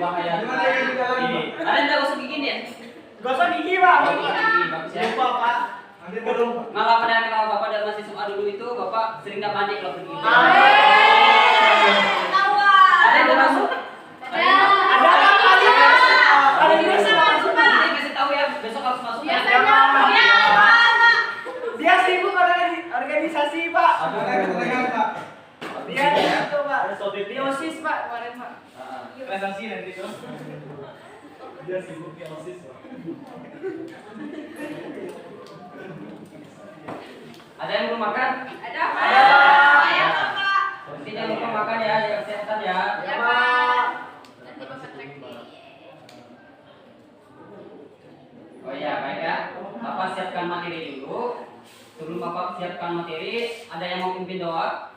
bahaya. Ini. Ada yang tak gosok gigi nih? Gosok gigi, Pak. Oh, gosok gigi, bagus ya. Lupa, Pak. Ambil belum. Malah pada kalau Bapak dan masih SMA dulu itu Bapak sering nggak mandi kalau pergi. Ada yang masuk? Ada yang masuk. Nanti kasih tahu ya, besok harus masuk. Dia sibuk organisasi, Pak. Pak. Dia itu, Pak. Di OSIS, Pak, kemarin, Pak. Prestasi nanti tuh. Dia sibuk di OSIS. Ada yang belum makan? Ada. Saya Bapak. Nanti jangan lupa makan ya, jaga kesehatan ya. Ya, Pak. Nanti Bapak traktir. Oh iya, baik ya. Bapak siapkan materi dulu. Sebelum Bapak siapkan materi, ada yang mau pimpin doa?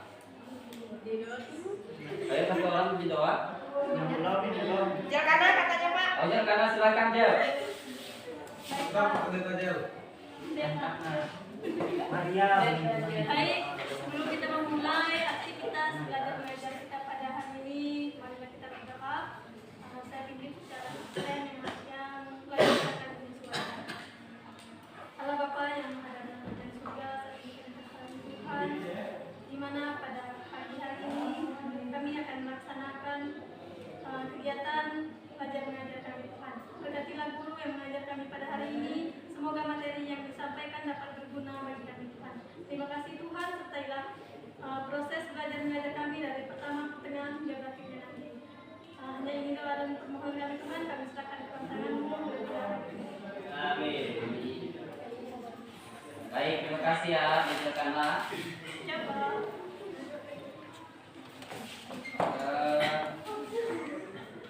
Ayo satu orang pimpin doa. Jar kanan katanya, Pak. Oh ya, karena silakan Jel. Maria. Baik, sebelum kita memulai aktivitas belajar mengajar kita pada hari ini, marilah kita berdoa. Saya pimpin secara konsisten yang melanjutkan dengan suara. Allah Bapa yang ada dalam dan surga, saya pimpin kepada Tuhan, di mana pada pagi hari ini kami akan melaksanakan kegiatan belajar mengajar kami Tuhan. Berkatilah guru yang mengajar kami pada hari ini. Semoga materi yang disampaikan dapat berguna bagi kami Tuhan. Terima kasih Tuhan, sertailah proses belajar mengajar kami dari pertama, pertengahan hingga berakhirnya nanti. Hanya ini doa dan permohonan kami Tuhan, kami serahkan ke tangan-Mu. Amin. Baik, terima kasih ya, silakanlah. Coba.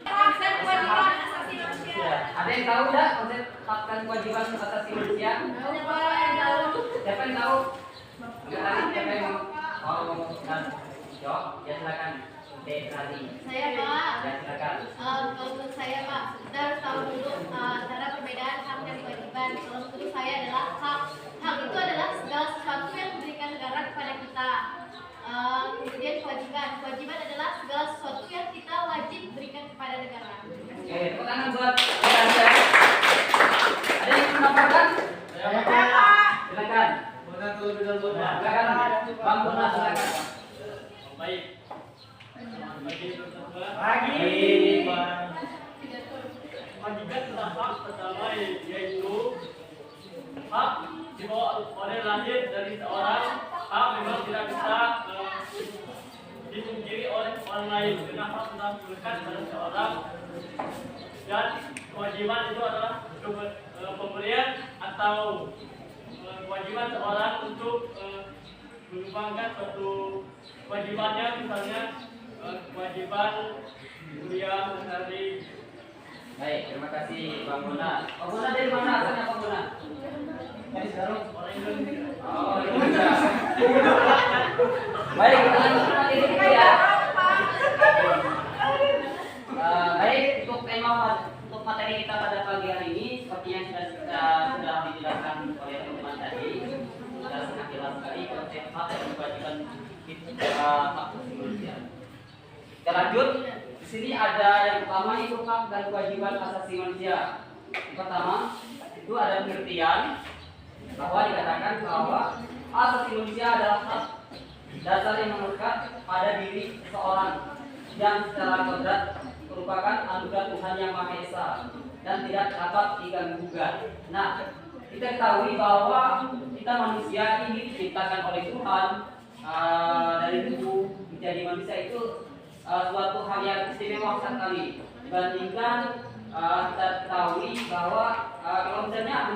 Konsep kewajiban asasi manusia. Ada yang tahu enggak konsep hak dan kewajiban asasi manusia? Banyak Bapak yang tahu. Siapa yang tahu? Enggak tahu siapa yang mau kan? Jawab, ya silakan. Tadi. Saya, Pak. Ya silakan. Kalau menurut saya, Pak, kita harus tahu dulu cara perbedaan hak dan kewajiban. Kalau menurut saya adalah hak. Hak itu adalah segala sesuatu yang diberikan negara kepada kita. Kemudian kewajiban. Kewajiban adalah segala sesuatu yang kita wajib berikan kepada negara. Oke, tepuk tangan buat Anda. Ada yang menambahkan? Silakan. Silakan. Bang Bona, silakan. Baik. Pagi. Kewajiban tentang hak pertama yaitu hak dibawa oleh lahir dari seorang. Hak memang tidak bisa dipungkiri oleh orang lain karena hak telah diberikan kepada seorang, dan kewajiban itu adalah pemberian atau kewajiban seorang untuk mengembangkan suatu kewajibannya, misalnya kewajiban kuliah sehari. Baik, terima kasih Bang Bona. Bang Bona dari mana asalnya Bang Bona? Dari sekarang orang Indonesia. Oh, Indonesia. Baik, kita lanjut materi dulu ya. Baik, untuk tema untuk materi kita pada pagi hari ini seperti yang sudah dijelaskan oleh teman-teman tadi, sudah sangat jelas sekali konsep hak dan kewajiban hak asasi manusia. Kita lanjut. Di sini ada yang pertama itu hak dan kewajiban asasi manusia. Yang pertama itu ada pengertian bahwa dikatakan bahwa asasi manusia adalah hak dasar yang melekat pada diri seseorang yang secara kodrat merupakan anugerah Tuhan yang Maha Esa dan tidak dapat diganggu-gugat. Nah, kita ketahui bahwa kita manusia ini diciptakan oleh Tuhan dari tubuh menjadi manusia itu suatu hal yang istimewa sekali dibandingkan kita ketahui bahwa kalau misalnya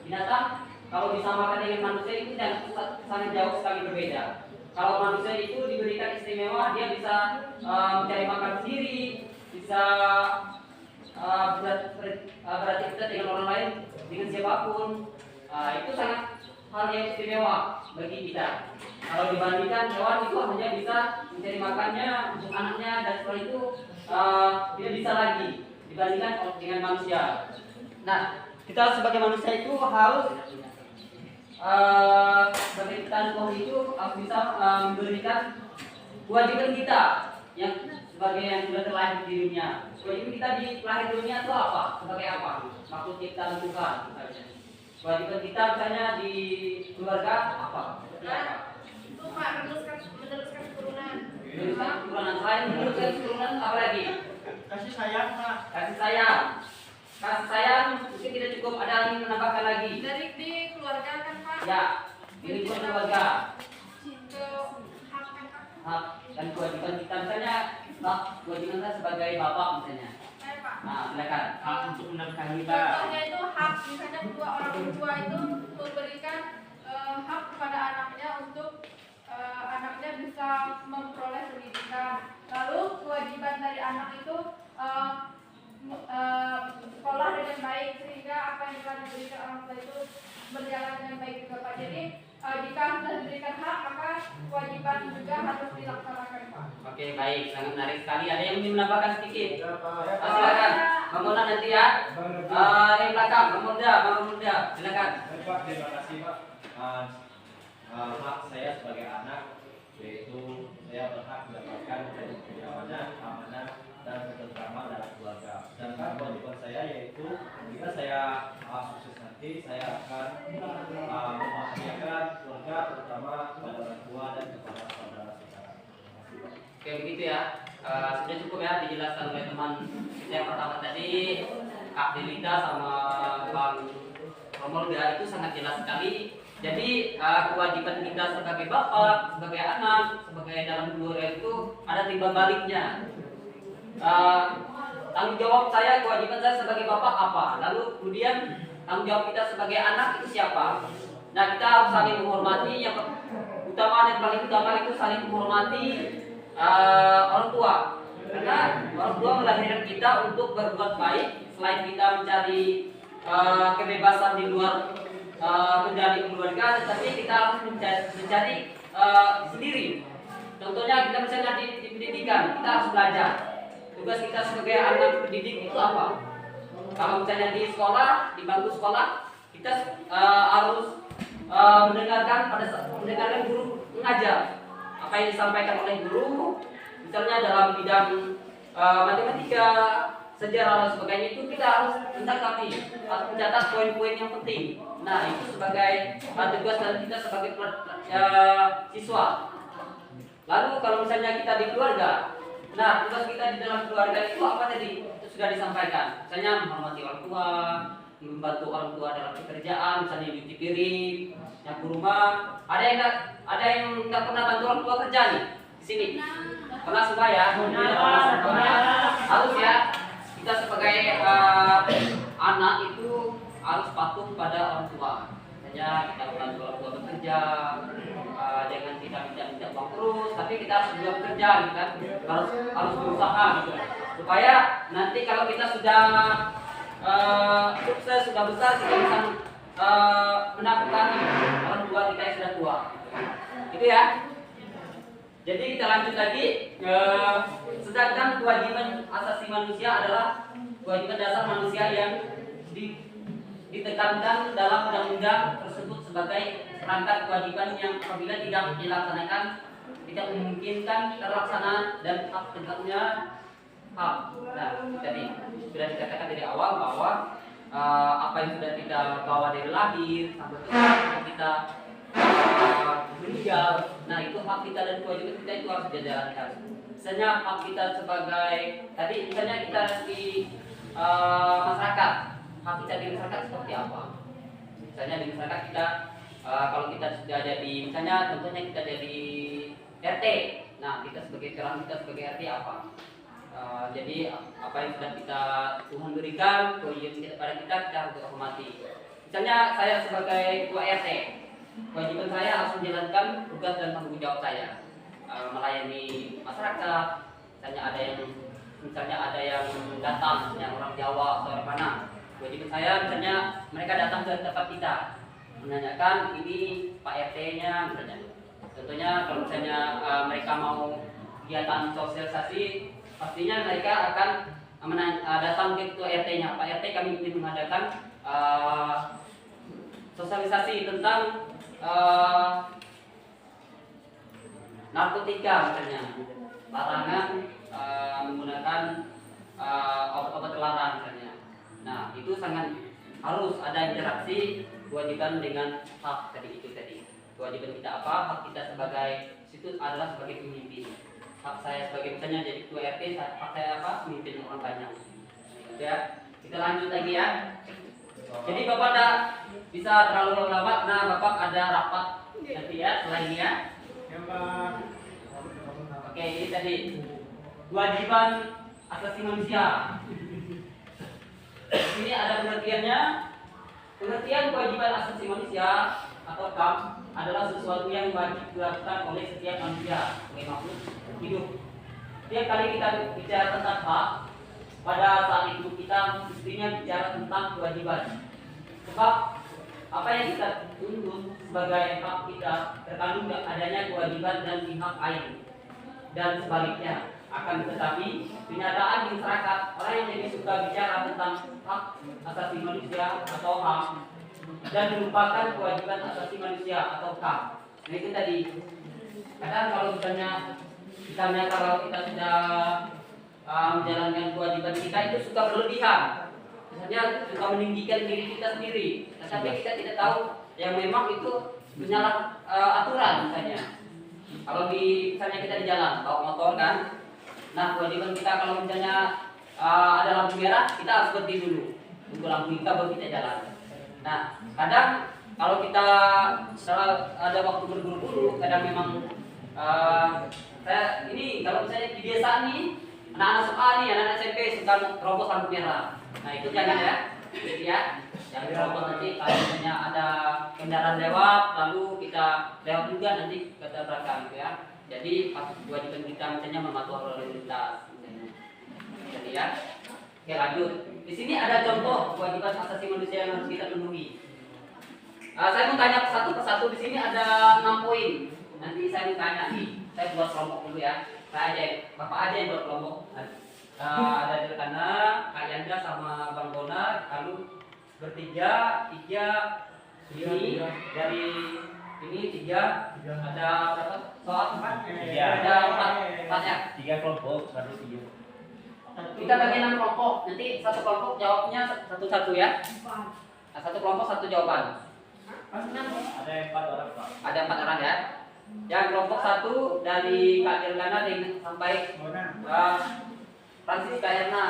binatang kalau disamakan dengan manusia itu dan sangat jauh sekali berbeda. Kalau manusia itu diberikan istimewa, dia bisa mencari makan sendiri, bisa beraktivitas dengan orang lain, dengan siapapun. Itu sangat hal yang istimewa bagi kita. Kalau dibandingkan hewan itu hanya bisa mencari makannya untuk anaknya dan setelah itu tidak bisa lagi dibandingkan dengan manusia. Nah, kita sebagai manusia itu harus sebagai Tuhan itu harus bisa memberikan kewajiban kita yang sebagai yang sudah terlahir di dunia. Kewajiban kita di lahir di dunia itu apa? Sebagai apa? Makhluk ciptaan Tuhan. Kewajiban kita misalnya di keluarga apa? Seperti apa? Itu Pak meneruskan keturunan. Meneruskan keturunan. Selain meneruskan keturunan apa lagi? Kasih sayang, Pak. Kasih sayang. Kasih sayang mungkin tidak cukup, ada yang menambahkan lagi. Dari di keluarga kan Pak. Ya, di lingkungan keluarga. Cinta hak kan Pak. Hak dan kewajiban kita misalnya, hak kewajiban kita sebagai bapak misalnya. Pak. Nah, silakan. Hak untuk menafkahi, Pak. Contohnya itu hak misalnya kedua orang tua itu memberikan hak kepada anaknya untuk anaknya bisa memperoleh pendidikan. Lalu kewajiban dari anak itu sekolah dengan baik sehingga apa yang telah diberikan orang tua itu berjalan dengan baik juga Pak. Jadi jika sudah diberikan hak maka kewajiban juga harus dilaksanakan Pak. Oke, baik, sangat menarik sekali. Ada yang ingin menambahkan sedikit? Silakan. Bang Mona nanti ya. Yang belakang, Bang Muda, silakan. Pak, terima kasih Pak. Hak saya sebagai anak yaitu saya berhak mendapatkan amanah dan ketentraman dalam keluarga. Sedangkan kewajiban saya yaitu jika saya sukses nanti saya akan membahagiakan keluarga terutama kepada orang tua dan kepada saudara-saudara. Oke, begitu ya. Sudah cukup ya dijelaskan oleh teman kita yang pertama tadi, Kak Delita sama Bang Romolda itu sangat jelas sekali. Jadi kewajiban kita sebagai bapak, sebagai anak, sebagai dalam keluarga itu ada timbal baliknya. Tanggung jawab saya, kewajiban saya sebagai bapak apa? Lalu kemudian tanggung jawab kita sebagai anak itu siapa? Nah, kita harus saling menghormati. Yang utama dan paling utama itu saling menghormati orang tua. Karena orang tua melahirkan kita untuk berbuat baik. Selain kita mencari kebebasan di luar kendali keluarga, tetapi kita harus mencari sendiri. Contohnya kita misalnya di pendidikan, kita harus belajar. Tugas kita sebagai anak pendidik itu apa? Kalau misalnya di sekolah, di bangku sekolah, kita harus mendengarkan guru mengajar. Apa yang disampaikan oleh guru, misalnya dalam bidang matematika, sejarah dan sebagainya, itu kita harus mencatat poin-poin yang penting. Nah, itu sebagai tugas dari kita sebagai siswa. Lalu kalau misalnya kita di keluarga, nah tugas kita di dalam keluarga itu apa tadi? Itu sudah disampaikan. Misalnya menghormati orang tua, membantu orang tua dalam pekerjaan, misalnya cuci piring, nyapu rumah. Ada yang nggak pernah bantu orang tua kerja nih di sini? Pernah semua ya? Harus ya. Kita sebagai anak itu harus patuh pada orang tua. Misalnya kita membantu orang tua bekerja, jangan kita minta uang terus, tapi kita harus juga bekerja, gitu kan? Harus berusaha, gitu. Supaya nanti kalau kita sudah sukses, sudah besar, kita bisa menafkahi orang tua kita yang sudah tua. Gitu ya. Jadi kita lanjut lagi. Sedangkan kewajiban asasi manusia adalah kewajiban dasar manusia yang ditekankan dalam undang-undang tersebut sebagai perangkat kewajiban yang apabila tidak dilaksanakan tidak memungkinkan terlaksana dan hak tegaknya hak. Nah, tadi sudah dikatakan dari awal bahwa apa yang sudah kita bawa dari lahir sampai ke kita meninggal, nah itu hak kita dan kewajiban kita itu harus dijalankan. Misalnya hak kita sebagai tadi, misalnya kita di masyarakat, hak kita di masyarakat seperti apa? Misalnya di masyarakat kita kalau kita sudah jadi, misalnya contohnya kita jadi RT, nah kita sebagai peran kita sebagai RT apa? Jadi apa yang sudah kita Tuhan berikan, kewajiban kepada kita harus hormati. Misalnya saya sebagai ketua RT, kewajiban saya harus menjalankan tugas dan tanggung jawab saya, melayani masyarakat. Misalnya ada yang datang, yang orang Jawa atau orang mana, kewajiban saya misalnya mereka datang ke tempat kita menanyakan ini Pak RT-nya misalnya. Contohnya kalau misalnya mereka mau kegiatan sosialisasi, pastinya mereka akan datang ke ketua RT-nya. Pak RT, kami ingin mengadakan sosialisasi tentang narkotika misalnya, larangan menggunakan obat-obat terlarang misalnya. Nah, itu sangat harus ada interaksi kewajiban dengan hak tadi itu tadi. Kewajiban kita apa? Hak kita sebagai situ adalah sebagai pemimpin. Hak saya sebagai misalnya jadi ketua RT, hak saya apa? Pemimpin orang banyak. Ya, kita lanjut lagi ya. Jadi Bapak tidak bisa terlalu lama karena Bapak ada rapat nanti ya setelah ini ya. Oke, ini tadi kewajiban asasi manusia. Ini ada pengertiannya. Pengertian kewajiban asasi manusia atau HAM adalah sesuatu yang wajib dilakukan oleh setiap manusia sebagai makhluk hidup. Setiap kali kita bicara tentang hak, pada saat itu kita mestinya bicara tentang kewajiban. Sebab apa yang kita tuntut sebagai hak kita terkandung adanya kewajiban dan hak lain dan sebaliknya. Akan tetapi kenyataan di masyarakat orang yang lebih suka bicara tentang hak asasi manusia atau HAM dan melupakan kewajiban asasi manusia atau HAM. Nah itu tadi. Kadang kalau misalnya kalau kita sudah menjalankan kewajiban kita itu suka berlebihan. Misalnya suka meninggikan diri kita sendiri, tapi kita tidak tahu yang memang itu menyalahi aturan misalnya. Kalau misalnya kita di jalan bawa motor kan, nah kewajiban kita kalau misalnya ada lampu merah kita harus berhenti dulu, tunggu lampu hijau baru kita jalan. Nah kadang kalau kita ada waktu berburu-buru, kadang memang saya ini kalau misalnya di desa nih anak-anak sekolah nih, anak-anak SMP suka terobos lampu merah. Nah itu jangan ya, jadi ya, jangan terobos nanti kalau misalnya ada kendaraan lewat, lalu kita lewat juga nanti kita belakang gitu ya. Jadi kewajiban kita misalnya mematuhi lalu lintas, misalnya. Jadi ya, oke lanjut. Di sini ada contoh kewajiban asasi manusia yang harus kita penuhi. Saya mau tanya satu persatu. Di sini ada 6 poin. Nanti saya mau tanya nih. Saya buat kelompok dulu ya. Saya aja, Bapak aja yang buat kelompok. Ada Dirkana, Kak Yanda sama Bang Bonar, lalu bertiga, tiga ini dari ini tiga, ada berapa soal? Ada empat ya. 3 kelompok, baru 3. Kita bagi 6 kelompok. Nanti satu kelompok jawabnya satu-satu ya. Nah, satu kelompok satu jawaban. Ada 4 orang Pak. Ada 4 orang ya. Yang kelompok 1 dari Kak Dirgana sampai Francis Kak Erna.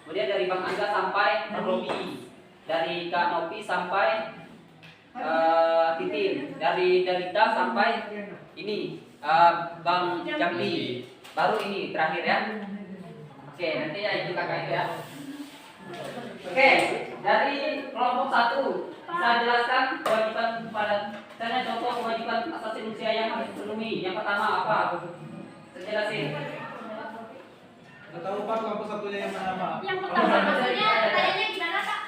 Kemudian dari Bang Angga sampai Bang Robi. Dari Kak Nopi sampai Titin. Dari Dalita sampai ini Bang Jambi. Baru ini terakhir ya. Oke, nanti ya itu kakak itu ya. Oke, dari kelompok 1 bisa jelaskan kewajiban pada misalnya contoh kewajiban asasi manusia yang harus dipenuhi. Yang pertama apa? Saya jelasin. Tahu Pak kelompok satunya yang mana Pak? Yang pertama maksudnya tanyanya gimana Kak?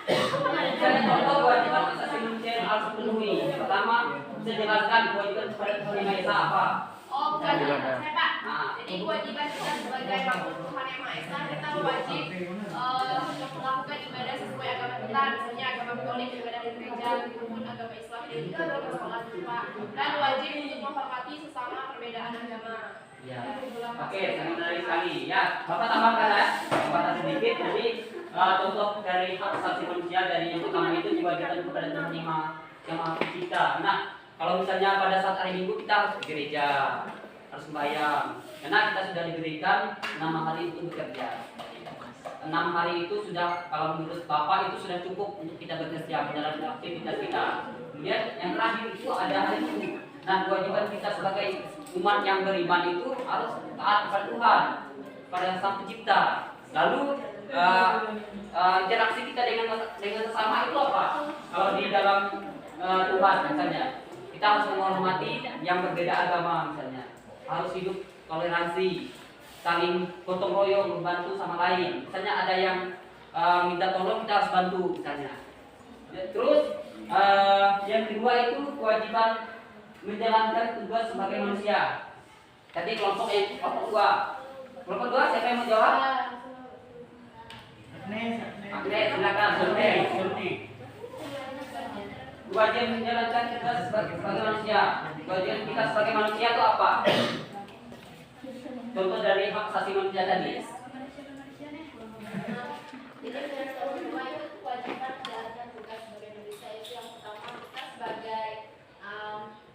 Misalnya contoh kewajiban asasi manusia yang harus dipenuhi. Yang pertama bisa jelaskan kewajiban kepada Tuhan Yang Maha Esa apa? Oh, bukan saya Pak. Nah, Jadi kewajiban kita sebagai makhluk Tuhan Yang Maha Esa, kita wajib melakukan ibadah sesuai agama kita. Misalnya agama Katolik ibadah di gereja, maupun agama Islam dan juga agama sholat Pak. Dan wajib untuk menghormati sesama perbedaan agama. ya. Oke, sangat menarik sekali. Ya, Bapak tambahkan ya. Tambahkan sedikit. Jadi contoh dari hak asasi manusia dari yang pertama itu kewajiban kepada Tuhan Yang Maha Pencipta. Nah, kalau misalnya pada saat hari Minggu kita harus ke gereja, harus sembahyang. Karena kita sudah diberikan 6 hari itu bekerja. 6 hari itu sudah, kalau menurut Bapak itu sudah cukup untuk kita bekerja menjalankan aktivitas kita. Kemudian yang terakhir itu ada hari Minggu. Nah, kewajiban kita sebagai umat yang beriman itu harus taat kepada Tuhan, kepada Sang Pencipta. Lalu interaksi kita dengan sesama itu apa? Kalau di dalam Tuhan misalnya, kita harus menghormati yang berbeda agama misalnya, harus hidup toleransi, saling gotong royong, membantu sama lain. Misalnya ada yang minta tolong, kita harus bantu misalnya. Terus yang kedua itu kewajiban menjalankan tugas sebagai manusia. Tadi kelompok 2. Kelompok 2 siapa yang mau jawab? Agnes, silakan. Kewajiban menjalankan tugas sebagai manusia. Kewajiban kita sebagai manusia itu apa? contoh dari hak asasi manusia tadi. Jadi garis bawah kedua itu kewajiban menjalankan tugas sebagai manusia itu yang pertama kita sebagai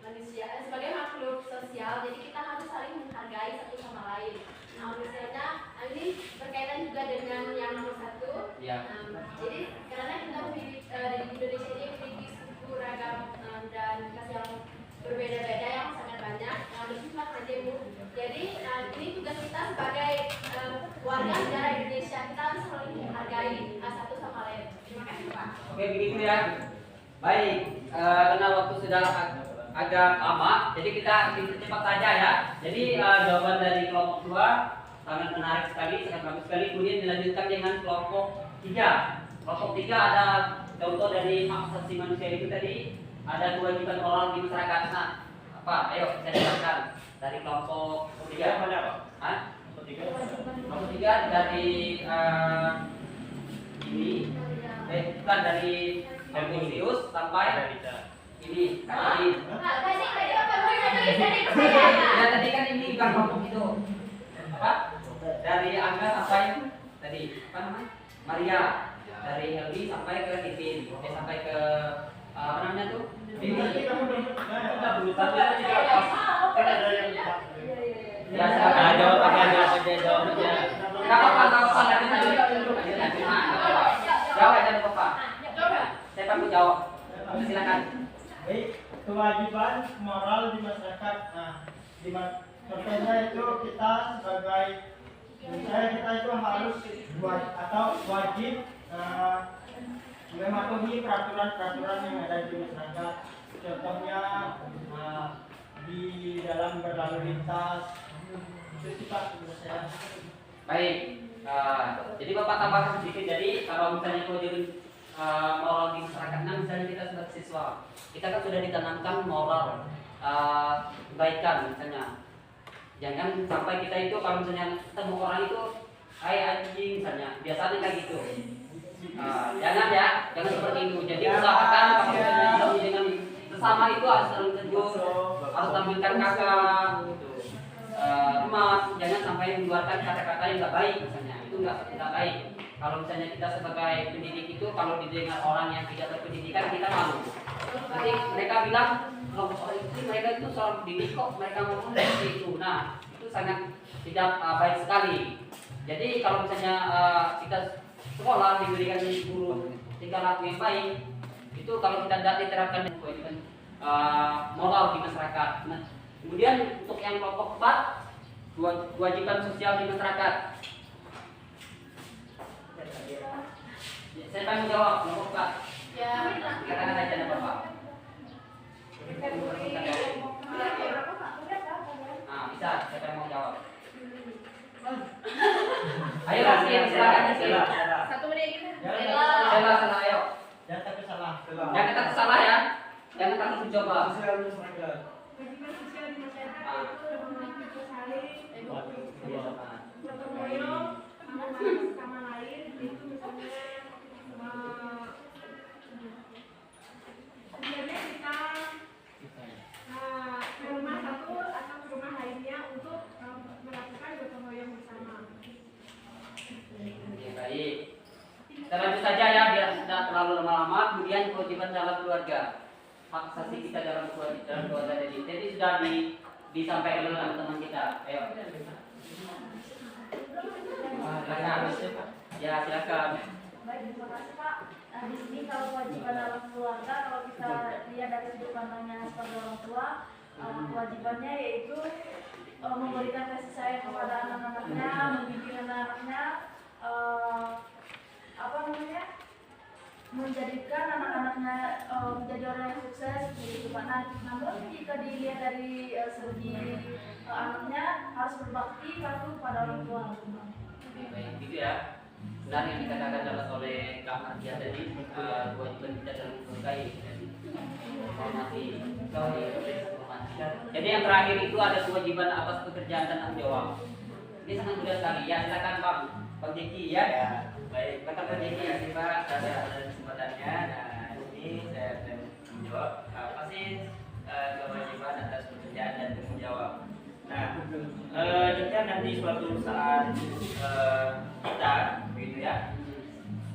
manusia sebagai makhluk sosial, jadi kita harus saling menghargai satu sama lain. Misalnya ini berkaitan juga dengan yang nomor satu. Ya. Jadi karena kita memiliki di Indonesia ini memiliki suku ragam dan kas yang berbeda-beda yang sangat banyak yang bersifat majemuk. Jadi ini tugas kita sebagai warga negara Indonesia, kita harus saling menghargai satu sama lain. Terima kasih Pak. Oke, begitu ya. Baik, karena waktu sudah agak lama, jadi kita cepat saja ya. Jadi jawaban dari kelompok 2 sangat menarik sekali, sangat bagus sekali. Kemudian dilanjutkan dengan kelompok 3. Kelompok 3 ada contoh dari hak asasi manusia itu tadi, ada kewajiban moral di masyarakat. Nah, apa? Ayo saya jelaskan dari kelompok 3. Mana Pak? Hah? Kelompok 3 dari ini, bukan dari Confucius sampai ini. Ya tadi kan ini bukan kelompok itu. Apa? Dari Angga sampai tadi apa namanya? Maria. Dari Helmi sampai ke Titin. Sampai ke apa namanya tuh? Ini. Ya, saya jawabannya jawabannya. Enggak apa-apa nanti. Jawab aja Bapak. Saya panggil jawab. Silakan. Baik, kewajiban moral di masyarakat. Nah, contohnya itu kita sebagai misalnya kita itu harus wajib mematuhi peraturan-peraturan yang ada di masyarakat. Contohnya di dalam berlalu lintas. Itu sifat menurut saya. Baik. Jadi Bapak tambahkan sedikit. Jadi kalau misalnya kewajiban moral di masyarakat, misalnya kita sebagai siswa, kita kan sudah ditanamkan moral kebaikan misalnya. Jangan sampai kita itu kalau misalnya ketemu orang itu, hai anjing misalnya, biasanya kayak gitu. Jangan ya, jangan seperti itu. Jadi usahakan kalau misalnya ketemu dengan sesama itu harus saling tegur, harus tampilkan kakak, teman, jangan sampai mengeluarkan kata-kata yang nggak baik misalnya. Itu nggak baik. Kalau misalnya kita sebagai pendidik itu kalau didengar orang yang tidak berpendidikan kita malu. Nanti mereka bilang kalau soal itu mereka itu soal pendidik kok mereka ngomong seperti itu. Nah itu sangat tidak baik sekali. Jadi kalau misalnya kita sekolah diberikan guru tingkah laku yang baik, itu kalau kita tidak diterapkan kewajiban moral di masyarakat. Nah, kemudian untuk yang kelompok 4 kewajiban sosial di masyarakat. Saya tanggung jawab, kelompok 4. Ya. Katakan aja Bapak. Nah, bisa, siapa yang mau jawab? Ayo kasih, silakan kasih. Satu menit gitu. Salah, ayo. Jangan takut salah. Jangan takut salah ya. Jangan takut mencoba. Kewajiban sosial di masyarakat itu memiliki saling gotong royong, sama lain, itu misalnya sebenarnya kita ke rumah satu atau ke rumah lainnya untuk melakukan gotong royong bersama. Oke, baik. Kita lanjut saja ya biar tidak terlalu lama-lama. Kemudian kewajiban dalam keluarga. Hak asasi kita dalam keluarga jadi sudah disampaikan oleh teman kita. Ayo. Silakan. Ya, silakan. Baik, terima kasih Pak. Di sini kalau kewajiban dalam keluarga, kalau kita lihat dari sudut pandangnya sebagai orang tua, kewajibannya yaitu memberikan kasih sayang kepada anak-anaknya, mendidik anak-anaknya, menjadikan anak-anaknya menjadi orang yang sukses gitu Pak. Namun jika dilihat dari segi anaknya harus berbakti patuh pada orang tua. Baik, gitu ya. Benar yang dikatakan dalam oleh Kak Martia tadi, kewajiban kita dalam keluarga menghormati. Jadi yang terakhir itu ada kewajiban atas pekerjaan dan tanggung jawab. Ini sangat mudah sekali ya. Silakan Bang Jeki ya. Baik, kata Bang Jeki ya sih Pak, ada kesempatannya. Nah ini saya akan menjawab apa sih kewajiban atas pekerjaan dan tanggung jawab. Nah, jika nanti suatu saat kita, gitu ya,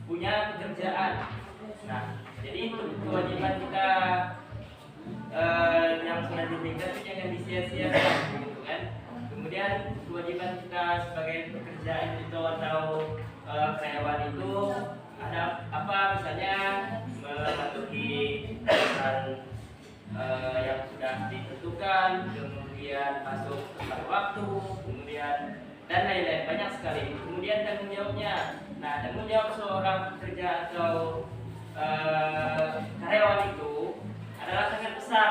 punya pekerjaan. Nah, jadi untuk kewajiban kita yang sudah diberikan itu jangan disia-siakan, gitu kan. Kemudian kewajiban kita sebagai pekerjaan itu atau karyawan itu ada apa, misalnya mematuhi aturan yang sudah ditentukan, kemudian masuk tepat waktu, kemudian dan lain-lain, banyak sekali. Kemudian tanggung jawabnya. Nah, tanggung jawab seorang pekerja atau karyawan itu adalah sangat besar.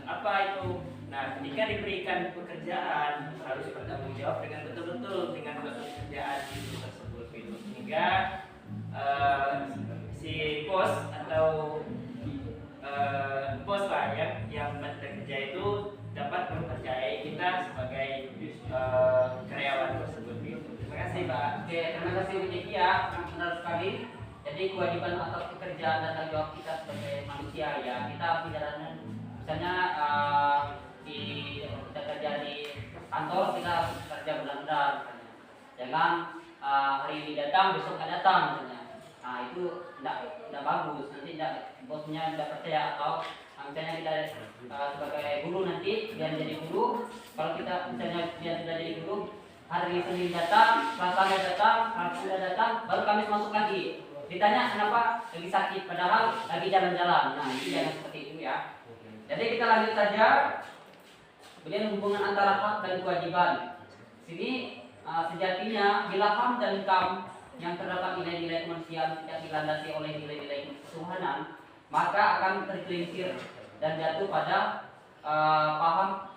Apa itu? Nah, ketika diberikan pekerjaan harus bertanggung jawab dengan betul-betul dengan pekerjaan itu tersebut gitu. Sehingga si bos atau bos lah yang bekerja itu dapat mempercayai kita sebagai karyawan tersebut gitu. Terima kasih Pak. Oke, terima kasih Bu Jeki ya, benar sekali. Jadi kewajiban atau pekerjaan dan tanggung jawab kita sebagai manusia ya, kita tidak misalnya kita kerja di kantor, kita harus kerja benar-benar misalnya. Jangan hari ini datang, besok nggak datang misalnya. Nah itu tidak bagus, nanti bosnya tidak percaya, atau misalnya kita sebagai guru nanti dia jadi guru, kalau kita misalnya dia sudah jadi guru, hari Senin datang, Selasa datang, Rabu sudah datang, baru Kamis masuk lagi. Ditanya kenapa lagi sakit, padahal lagi jalan-jalan. Nah itu jangan seperti itu ya. Jadi kita lanjut saja. Kemudian hubungan antara hak dan kewajiban. Sini sejatinya bila HAM dan KAM yang terdapat nilai-nilai kemanusiaan tidak dilandasi oleh nilai-nilai ketuhanan, maka akan tergelincir dan jatuh pada paham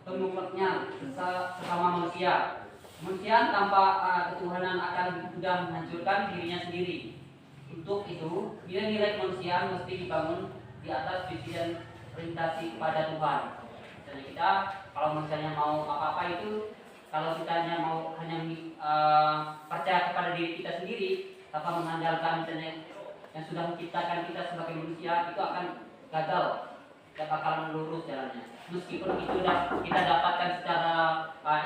pengumumnya sesama manusia. Manusia tanpa ketuhanan akan mudah menghancurkan dirinya sendiri. Untuk itu, nilai-nilai kemanusiaan mesti dibangun di atas visi dan orientasi kepada Tuhan. Jadi kita kalau misalnya mau apa-apa itu, kalau kita hanya mau percaya kepada diri kita sendiri tanpa mengandalkan misalnya yang sudah menciptakan kita sebagai manusia, itu akan gagal, tidak bakalan lurus jalannya. Meskipun itu kita dapatkan secara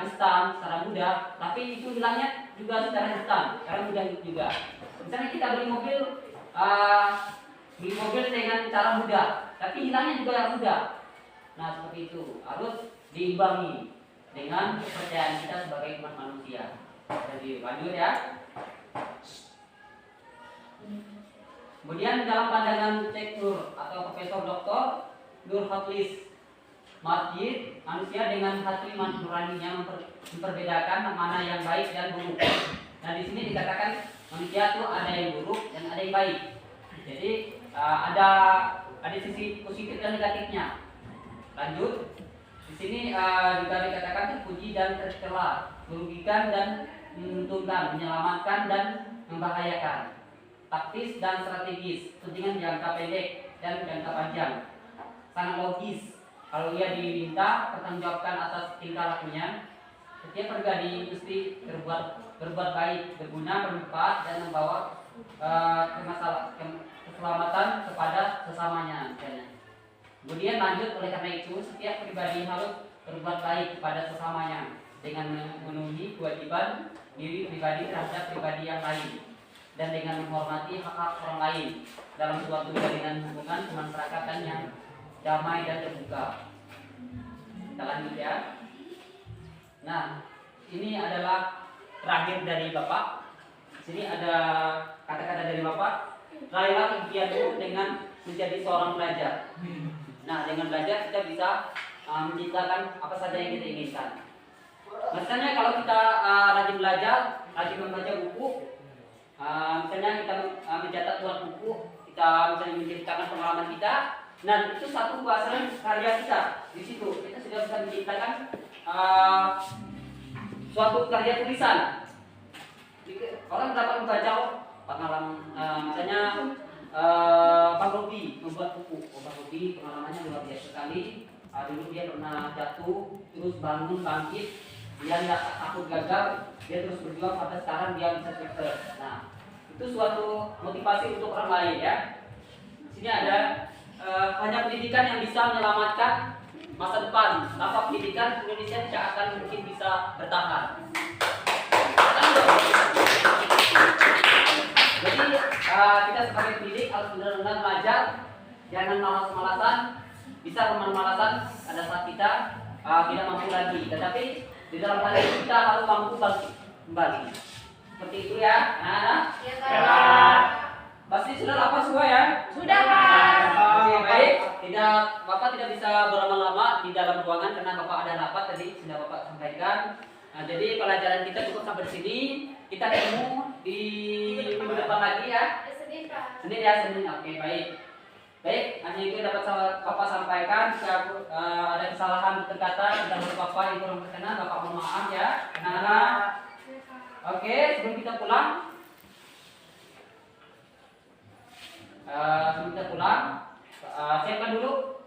instan, secara mudah, tapi itu hilangnya juga secara instan, secara mudah juga. Misalnya kita beli mobil dengan cara mudah, tapi hilangnya juga mudah. Nah seperti itu harus diimbangi dengan kepercayaan kita sebagai umat manusia. Jadi lanjut ya. Kemudian dalam pandangan Cek Nur atau Profesor Dr. Nur Hotlis, masjid manusia dengan hati nuraninya memperbedakan mana yang baik dan buruk. Nah di sini dikatakan manusia itu ada yang buruk dan ada yang baik. Jadi ada sisi positif dan negatifnya. Lanjut, di sini juga dikatakan terpuji dan tercela, merugikan dan menguntungkan, menyelamatkan dan membahayakan, taktis dan strategis, kepentingan jangka pendek dan jangka panjang, sangat logis. Kalau ia diminta pertanggungjawabkan atas tingkah lakunya, setiap pribadi mesti berbuat baik, berguna, bermanfaat dan membawa keselamatan kepada sesamanya. Kemudian lanjut, oleh karena itu setiap pribadi harus berbuat baik kepada sesamanya dengan memenuhi kewajiban diri pribadi terhadap pribadi yang lain dan dengan menghormati hak-hak orang lain dalam suatu jalinan hubungan kemasyarakatan yang damai dan terbuka. Kita lanjut ya. Nah, ini adalah terakhir dari Bapak. Di sini ada kata-kata dari Bapak. Raihlah impianmu dengan menjadi seorang pelajar. Nah, dengan belajar kita bisa menciptakan apa saja yang kita inginkan. Misalnya kalau kita rajin belajar, rajin membaca buku, misalnya kita mencatat buat buku, kita misalnya menceritakan pengalaman kita, nah itu satu kehasil karya kita. Di situ kita sudah bisa menciptakan suatu karya tulisan. Orang dapat membaca pengalaman, misalnya Bang Robi membuat buku. Bang Robi pengalamannya luar biasa sekali. Dulu dia pernah jatuh, terus bangun, bangkit. Dia tidak takut gagal, dia terus berjuang sampai sekarang dia bisa sukses. Nah, itu suatu motivasi untuk orang lain ya. Di sini ada hanya pendidikan yang bisa menyelamatkan masa depan tanpa pendidikan Indonesia tidak akan mungkin bisa bertahan. Jadi kita sebagai pendidik harus benar-benar belajar, jangan malas-malasan. Bisa bermalas-malasan pada saat kita tidak mampu lagi, tetapi di dalam hal ini kita harus mampu bangkit kembali. Seperti itu ya, anak-anak. Ya, Pak. Pasti sudah apa semua ya? Sudah, Pak. Oke, baik. Bapak tidak bisa berlama-lama di dalam ruangan karena Bapak ada rapat tadi sudah Bapak sampaikan. Nah, jadi pelajaran kita cukup sampai di sini. Kita ketemu di minggu depan lagi ya. Senin, Pak. Senin ya, Senin. Oke, baik. Baik, hanya itu dapat Bapak sampaikan. Jika ada kesalahan berkata dalam Bapak yang kurang berkenan, Bapak mohon maaf ya. Anak-anak. Oke, sebelum kita pulang, siapkan dulu